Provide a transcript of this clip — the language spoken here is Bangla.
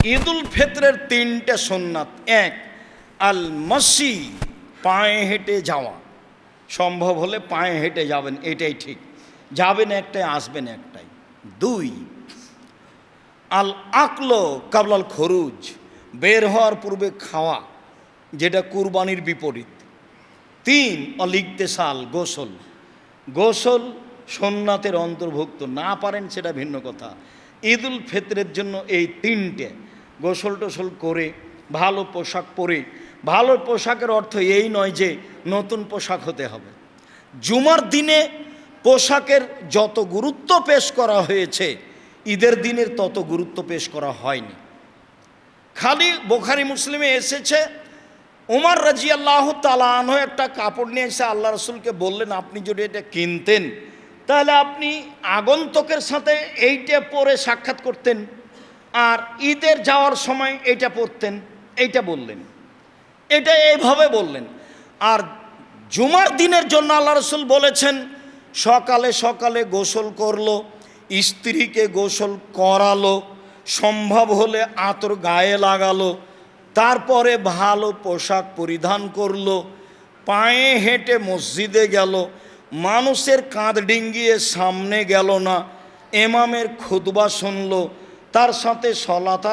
ঈদুল ফিতরের তিনটে সুন্নাত। এক, আল মাসি, পায়ে হেঁটে যাওয়া, সম্ভব হলে পায়ে হেঁটে যাবেন, এটাই ঠিক। যাবেন একটাই, আসবেন একটাই। দুই, আল আকলো কাবলাল খরুজ, বের হওয়ার পূর্বে খাওয়া, যেটা কুরবানির বিপরীত। তিন, অল ইগতেসাল, গোসল। গোসল সুন্নাতের অন্তর্ভুক্ত, না পারেন সেটা ভিন্ন কথা। ঈদুল ফিতরের জন্য এই তিনটে, গোসল টোসল করে ভালো পোশাক পরে, ভালো পোশাকের অর্থ এই নয় যে নতুন পোশাক হতে হবে। জুমার দিনে পোশাকের যত গুরুত্ব পেশ করা হয়েছে, ঈদের দিনের তত গুরুত্ব পেশ করা হয়নি। খালি বুখারী মুসলিমে এসেছে, উমর রাদিয়াল্লাহু তাআলা আনহু একটা কাপড় নিয়ে এসে আল্লাহ রাসূলকে বললেন, আপনি যদি এটা কিনতেন তাহলে আপনি আগন্তুকের সাথে এইটা পরে সাক্ষাৎ করতেন, আর ঈদের যাওয়ার সময় এইটা পরতেন। এইটা বললেন, এটা এইভাবে বললেন। আর জুমার দিনের জন্য আল্লাহ রাসূল বলেছেন, সকালে সকালে গোসল করলো, স্ত্রীকে গোসল করালো, সম্ভব হলে আতর গায়ে লাগালো, তারপরে ভালো পোশাক পরিধান করলো, পায়ে হেঁটে মসজিদে গেল, মানুষের কাঁধ ডিঙ্গিয়ে সামনে গেল না, ইমামের খুতবা শুনলো, তার সাথে সলাত